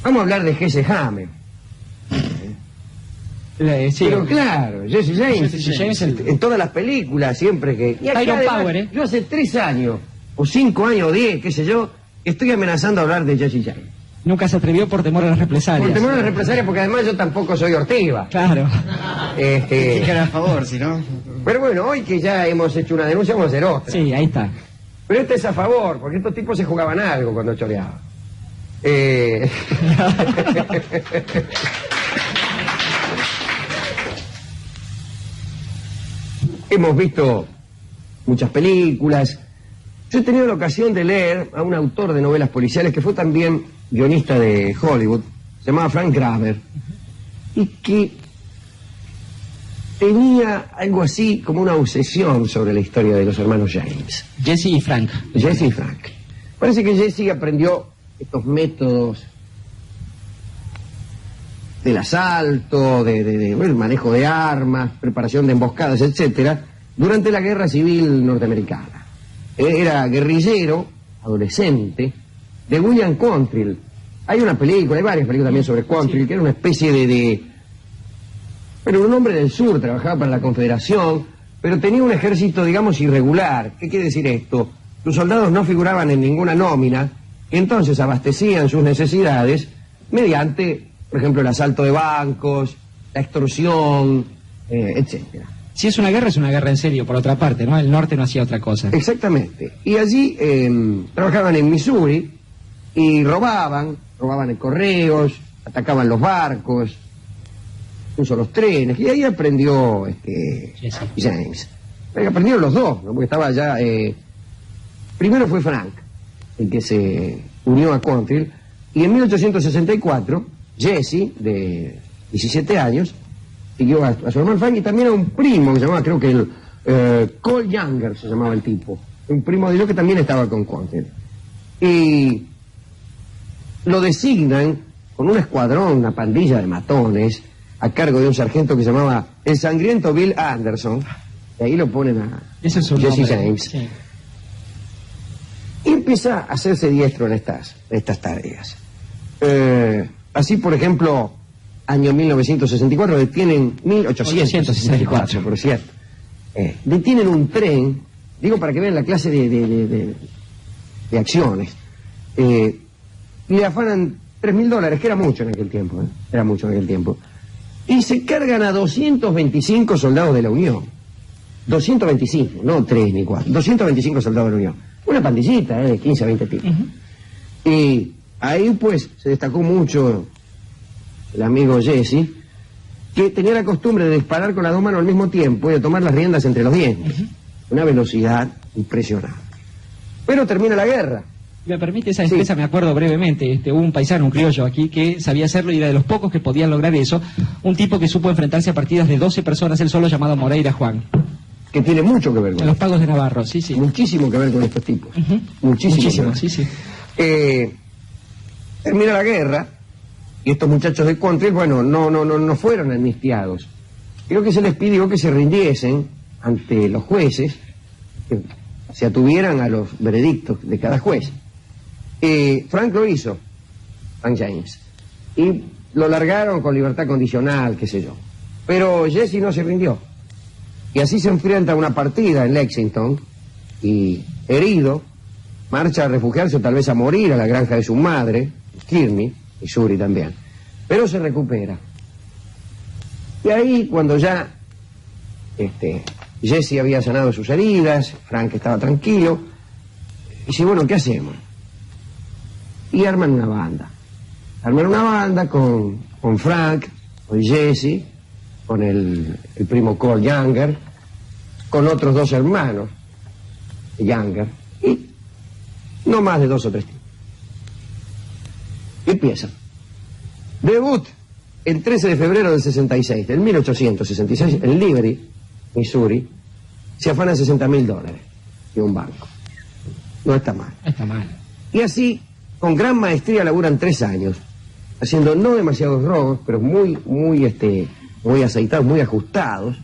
Vamos a hablar de Jesse Hammer. Sí, pero claro, Jesse James, en todas las películas, siempre que... Y Tyrone Power, yo hace 3 años, o 5 años, o 10, qué sé yo, estoy amenazando a hablar de Jesse James. Nunca se atrevió por temor a las represalias. Por temor a las represalias, porque además yo tampoco soy Ortiva. Claro. Que a favor, si no... Pero bueno, hoy que ya hemos hecho una denuncia, vamos a hacer otra. Sí, ahí está. Pero esta es a favor, porque estos tipos se jugaban algo cuando choreaban. Hemos visto muchas películas. Yo he tenido la ocasión de leer a un autor de novelas policiales que fue también guionista de Hollywood, se llamaba Frank Graber, y que tenía algo así como una obsesión sobre la historia de los hermanos James. Jesse y Frank. Jesse y Frank. Parece que Jesse aprendió estos métodos del asalto, el manejo de armas, preparación de emboscadas, etcétera, durante la Guerra Civil Norteamericana. Era guerrillero, adolescente, de William Quantrill. Hay una película, hay varias películas también sobre Quantrill, que era una especie bueno, un hombre del sur, trabajaba para la Confederación, pero tenía un ejército, digamos, irregular. ¿Qué quiere decir esto? Sus soldados no figuraban en ninguna nómina, entonces abastecían sus necesidades mediante, por ejemplo, el asalto de bancos, la extorsión, etcétera. Si es una guerra en serio, por otra parte, ¿no? El norte no hacía otra cosa. Exactamente. Y allí trabajaban en Missouri y robaban en correos, atacaban los barcos, incluso los trenes, y ahí aprendió James. Aprendieron los dos, ¿no? Porque estaba ya... primero fue Frank, el que se unió a Quantrill, y en 1864, Jesse, de 17 años, siguió a su hermano Frank y también a un primo que se llamaba, creo que Cole Younger se llamaba el tipo, un primo de ellos que también estaba con Quantrill. Y lo designan con un escuadrón, una pandilla de matones, a cargo de un sargento que se llamaba el sangriento Bill Anderson, y ahí lo ponen a Ese es su Jesse nombre. James. Sí. Y empieza a hacerse diestro en estas tareas. Así, por ejemplo, año 1964, detienen 1864, por cierto. Detienen un tren, digo para que vean la clase de acciones. Y le afanan $3.000, que era mucho en aquel tiempo, era mucho en aquel tiempo. Y se cargan a 225 soldados de la Unión. 225, no 3 ni 4, 225 soldados de la Unión. Una pandillita, de 15 a 20 tipos. Y ahí pues se destacó mucho el amigo Jesse, que tenía la costumbre de disparar con las dos manos al mismo tiempo y de tomar las riendas entre los dientes. Una velocidad impresionante. Pero termina la guerra. Me permite esa empresa, me acuerdo brevemente, hubo un paisano, un criollo aquí que sabía hacerlo y era de los pocos que podían lograr eso, un tipo que supo enfrentarse a partidas de 12 personas, él solo, llamado Moreira Juan. Que tiene mucho que ver con los pagos de Navarro, sí, sí. Muchísimo que ver con estos tipos. Muchísimo, sí, sí. Termina la guerra y estos muchachos de Quantrill, bueno, no fueron amnistiados. Creo que se les pidió que se rindiesen ante los jueces, que se atuvieran a los veredictos de cada juez. Frank lo hizo, Frank James, y lo largaron con libertad condicional, qué sé yo. Pero Jesse no se rindió. Y así se enfrenta a una partida en Lexington, y herido, marcha a refugiarse o tal vez a morir a la granja de su madre, Kearney, Missouri también. Pero se recupera. Y ahí, cuando ya Jesse había sanado sus heridas, Frank estaba tranquilo, dice, bueno, ¿qué hacemos? Y arman una banda. Arman una banda con Frank, con Jesse, con el primo Cole Younger, con otros 2 hermanos de Younger, y no más de 2 o 3 tipos. Y empiezan. Debut el 13 de febrero del 66, del 1866, en Liberty, Missouri, se afanan $60.000 de un banco. No está mal. Está mal. Y así, con gran maestría, laburan 3 años, haciendo no demasiados robos, pero muy aceitados, muy ajustados.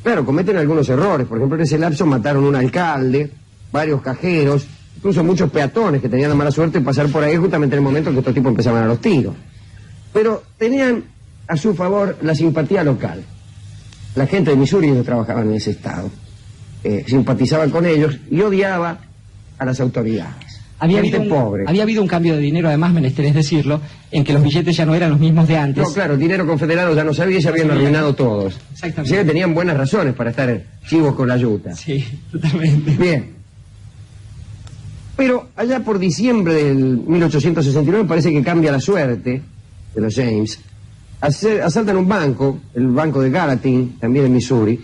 Claro, cometen algunos errores. Por ejemplo, en ese lapso mataron un alcalde, varios cajeros, incluso muchos peatones que tenían la mala suerte de pasar por ahí justamente en el momento que estos tipos empezaban a los tiros. Pero tenían a su favor la simpatía local. La gente de Missouri, ellos trabajaban en ese estado, simpatizaba con ellos y odiaba a las autoridades. Había habido un cambio de dinero, además, menester es decirlo, en que los billetes ya no eran los mismos de antes. No, claro, el dinero confederado ya no sabía y se habían arruinado todos. Exactamente. O sea, tenían buenas razones para estar chivos con la yuta. Sí, totalmente. Bien. Pero allá por diciembre del 1869 parece que cambia la suerte de los James. Asaltan un banco, el banco de Gallatin, también en Missouri,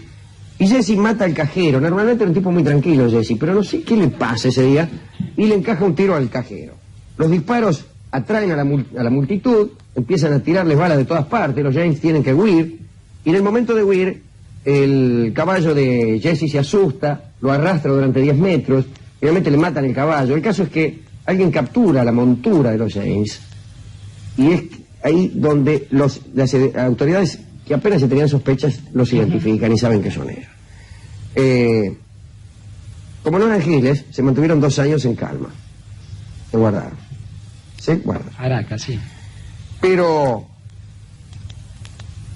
y Jesse mata al cajero. Normalmente era un tipo muy tranquilo, Jesse, pero no sé qué le pasa ese día, y le encaja un tiro al cajero. Los disparos atraen a la multitud, empiezan a tirarles balas de todas partes, los James tienen que huir, y en el momento de huir, el caballo de Jesse se asusta, lo arrastra durante 10 metros, finalmente le matan el caballo. El caso es que alguien captura la montura de los James, y es ahí donde las autoridades que apenas se tenían sospechas los identifican y saben que son ellos. Como no eran giles, se mantuvieron 2 años en calma. Se guardaron. Se guardaron. Araca, sí. Pero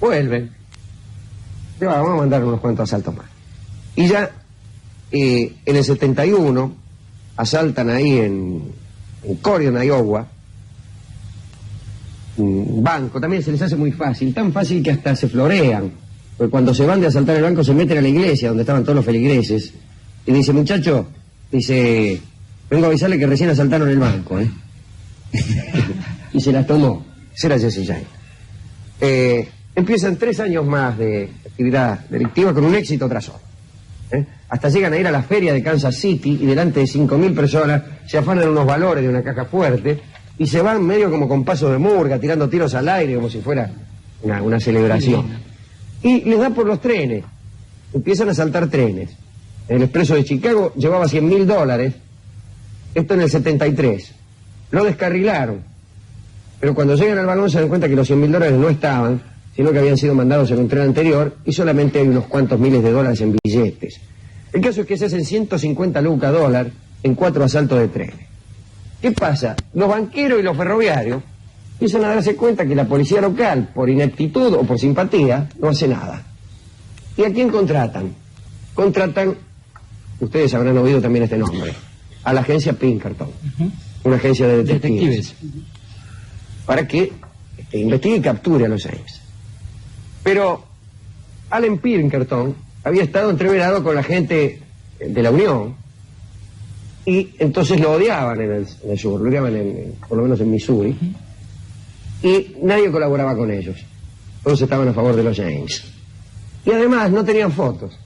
vuelven. Vamos a mandar unos cuantos asaltos más. Y ya en el 71 asaltan ahí en Corydon, Iowa, un banco. También se les hace muy fácil, tan fácil que hasta se florean, porque cuando se van de asaltar el banco se meten a la iglesia donde estaban todos los feligreses y dice: muchacho, dice, vengo a avisarle que recién asaltaron el banco, y se las tomó. Ese era Jesse James. Empiezan 3 años más de actividad delictiva con un éxito tras otro, hasta llegan a ir a la feria de Kansas City y delante de 5.000 personas se afanan unos valores de una caja fuerte y se van medio como con paso de murga, tirando tiros al aire como si fuera una celebración. Y les da por los trenes, empiezan a saltar trenes. El expreso de Chicago llevaba $100.000, esto en el 73. Lo descarrilaron, pero cuando llegan al vagón se dan cuenta que los $100.000 no estaban, sino que habían sido mandados en un tren anterior y solamente hay unos cuantos miles de dólares en billetes. El caso es que se hacen 150 lucas dólar en 4 asaltos de trenes. ¿Qué pasa? Los banqueros y los ferroviarios empiezan a darse cuenta que la policía local, por ineptitud o por simpatía, no hace nada. ¿Y a quién contratan? Contratan, ustedes habrán oído también este nombre, a la agencia Pinkerton, una agencia de detectives. Para que investigue y capture a los James. Pero Allen Pinkerton había estado entreverado con la gente de la Unión, y entonces lo odiaban en el sur, lo odiaban por lo menos en Missouri, y nadie colaboraba con ellos. Todos estaban a favor de los James. Y además no tenían fotos.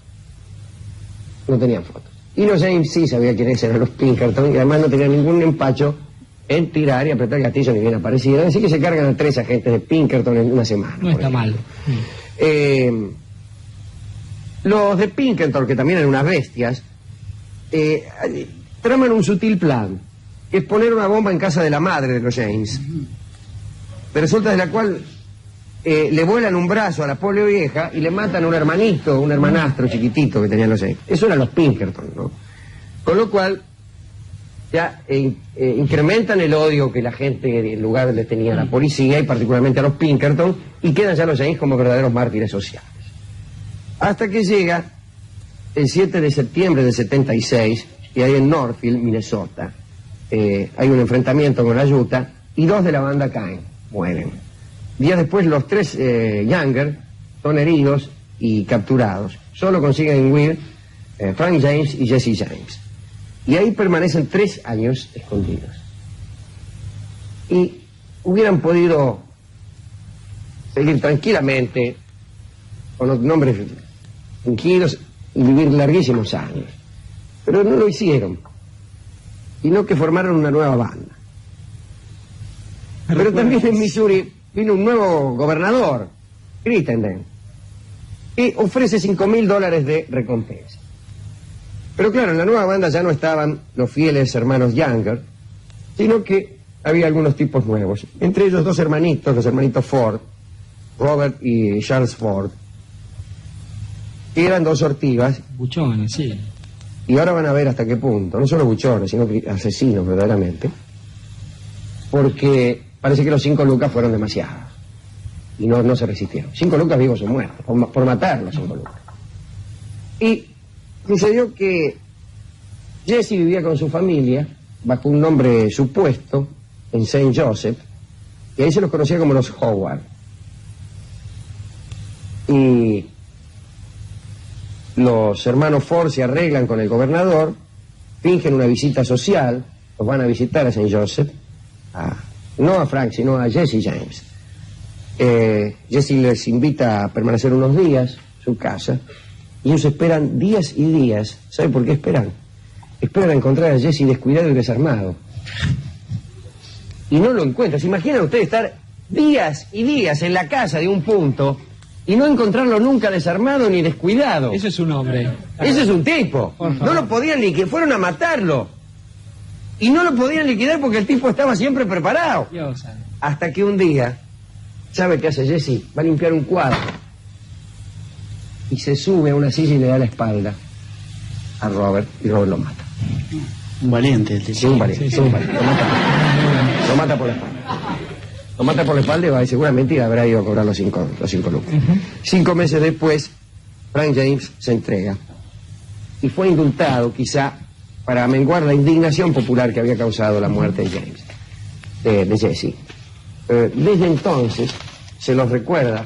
No tenían fotos. Y los James sí sabían quiénes eran los Pinkerton, y además no tenían ningún empacho en tirar y apretar gatillos ni bien aparecieron. Así que se cargan a 3 agentes de Pinkerton en una semana. No está mal. Los de Pinkerton, que también eran unas bestias, traman un sutil plan, que es poner una bomba en casa de la madre de los James. Resulta de la cual le vuelan un brazo a la pobre vieja y le matan a un hermanito, un hermanastro chiquitito que tenían los James. Eso eran los Pinkerton, ¿no? Con lo cual ya incrementan el odio que la gente del lugar le tenía a la policía y particularmente a los Pinkerton, y quedan ya los James como verdaderos mártires sociales. Hasta que llega el 7 de septiembre del 76, y ahí en Northfield, Minnesota, hay un enfrentamiento con la Utah y 2 de la banda caen, mueren. Días después los 3 Younger son heridos y capturados. Solo consiguen huir Frank James y Jesse James. Y ahí permanecen 3 años escondidos. Y hubieran podido seguir tranquilamente con los nombres tranquilos y vivir larguísimos años. Pero no lo hicieron, sino que formaron una nueva banda. Pero también en Missouri vino un nuevo gobernador, Crittenden, que ofrece $5.000 de recompensa. Pero claro, en la nueva banda ya no estaban los fieles hermanos Younger, sino que había algunos tipos nuevos. Entre ellos 2 hermanitos, los hermanitos Ford, Robert y Charles Ford, que eran 2 ortigas. Buchones, sí. Y ahora van a ver hasta qué punto, no solo buchones, sino asesinos verdaderamente, porque parece que los 5 lucas fueron demasiados y no se resistieron. 5 lucas vivos o muertos, por matar los 5 lucas. Y sucedió que Jesse vivía con su familia bajo un nombre supuesto en Saint Joseph, y ahí se los conocía como los Howard. Y los hermanos Ford se arreglan con el gobernador, fingen una visita social, los van a visitar a Saint Joseph, no a Frank, sino a Jesse James. Jesse les invita a permanecer unos días en su casa, y ellos esperan días y días. ¿Sabe por qué esperan? Esperan a encontrar a Jesse descuidado y desarmado. Y no lo encuentran. ¿Se imaginan ustedes estar días y días en la casa de un punto y no encontrarlo nunca desarmado ni descuidado? Eso es un hombre. Ese es un tipo. No lo podían liquidar, fueron a matarlo. Y no lo podían liquidar porque el tipo estaba siempre preparado. Dios. Hasta que un día, ¿sabe qué hace Jesse? Va a limpiar un cuadro. Y se sube a una silla y le da la espalda a Robert, y Robert lo mata. Un valiente el tipo. Sí, un valiente, sí. Un valiente. Lo mata por la espalda. Lo mata por la espalda y va, y seguramente habrá ido a cobrar los 5 lucas. 5 meses después, Frank James se entrega. Y fue indultado, quizá, para menguar la indignación popular que había causado la muerte de James, de Jesse. Desde entonces, se los recuerda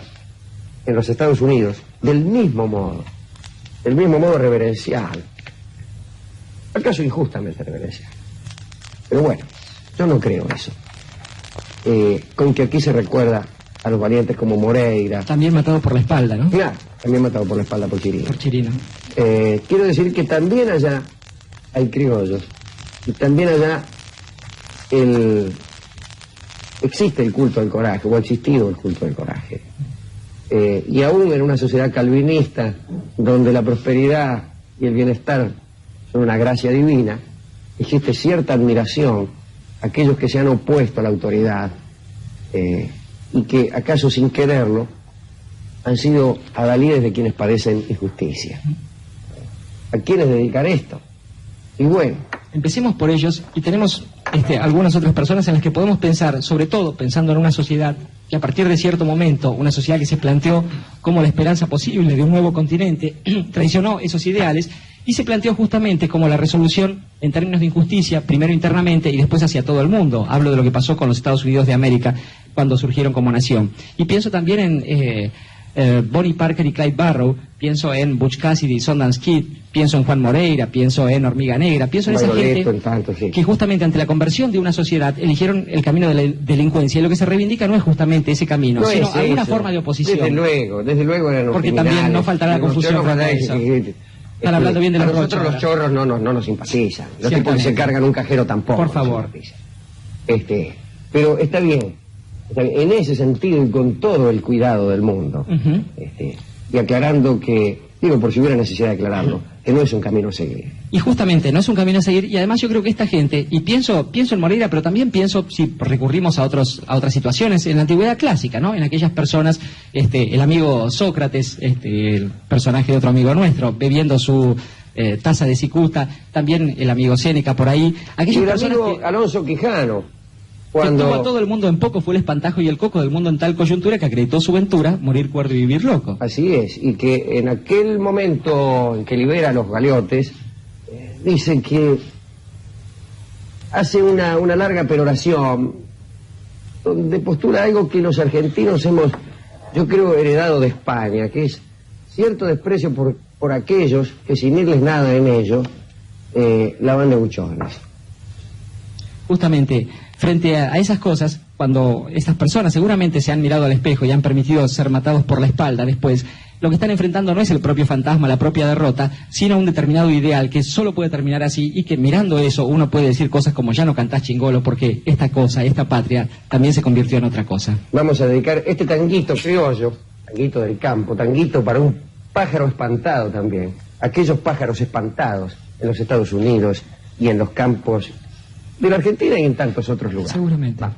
en los Estados Unidos del mismo modo reverencial. ¿Acaso injustamente reverencial? Pero bueno, yo no creo eso. Con que aquí se recuerda a los valientes como Moreira. También matado por la espalda, ¿no? Claro, también matado por la espalda por Chirino. Por Chirino. Quiero decir que también allá hay criollos. Y también allá existe el culto del coraje, o ha existido el culto del coraje. Y aún en una sociedad calvinista, donde la prosperidad y el bienestar son una gracia divina, existe cierta admiración a aquellos que se han opuesto a la autoridad y que, acaso sin quererlo, han sido adalides de quienes padecen injusticia. ¿A quiénes dedicar esto? Y bueno, empecemos por ellos, y tenemos algunas otras personas en las que podemos pensar, sobre todo pensando en una sociedad que a partir de cierto momento, una sociedad que se planteó como la esperanza posible de un nuevo continente, traicionó esos ideales y se planteó justamente como la resolución en términos de injusticia, primero internamente y después hacia todo el mundo. Hablo de lo que pasó con los Estados Unidos de América cuando surgieron como nación. Y pienso también en Bonnie Parker y Clyde Barrow, pienso en Butch Cassidy y Sundance Kid, pienso en Juan Moreira, pienso en Hormiga Negra, pienso en esa gente que justamente ante la conversión de una sociedad eligieron el camino de la delincuencia, y lo que se reivindica no es justamente ese camino, no sino es alguna eso. forma de oposición. Desde luego eran los porque criminales, también no faltará la confusión con eso. Están hablando bien de a los nosotros rochos, los chorros no nos simpatizan. Los tipos que se cargan un cajero tampoco. Por favor. Pero está bien. En ese sentido y con todo el cuidado del mundo. Y aclarando que, digo por si hubiera necesidad de aclararlo, que no es un camino a seguir. Y justamente no es un camino a seguir, y además yo creo que esta gente, y pienso en Moreira, pero también pienso, si recurrimos a otras situaciones, en la antigüedad clásica, ¿no? En aquellas personas, el amigo Sócrates, el personaje de otro amigo nuestro, bebiendo su taza de cicuta, también el amigo Séneca por ahí. Aquellas Y el personas amigo Alonso Quijano, que tuvo a todo el mundo en poco, fue el espantajo y el coco del mundo en tal coyuntura que acreditó su ventura, morir cuerdo y vivir loco. Así es, y que en aquel momento en que libera a los galeotes, dice que hace una larga peroración, donde postula algo que los argentinos hemos, yo creo, heredado de España, que es cierto desprecio por aquellos que sin irles nada en ello, la van de buchones. Justamente, frente a esas cosas, cuando estas personas seguramente se han mirado al espejo y han permitido ser matados por la espalda después, lo que están enfrentando no es el propio fantasma, la propia derrota, sino un determinado ideal que solo puede terminar así, y que mirando eso uno puede decir cosas como ya no cantás chingolo, porque esta cosa, esta patria, también se convirtió en otra cosa. Vamos a dedicar este tanguito criollo, tanguito del campo, tanguito para un pájaro espantado también, aquellos pájaros espantados en los Estados Unidos y en los campos de la Argentina y en tantos otros lugares. Seguramente. Va.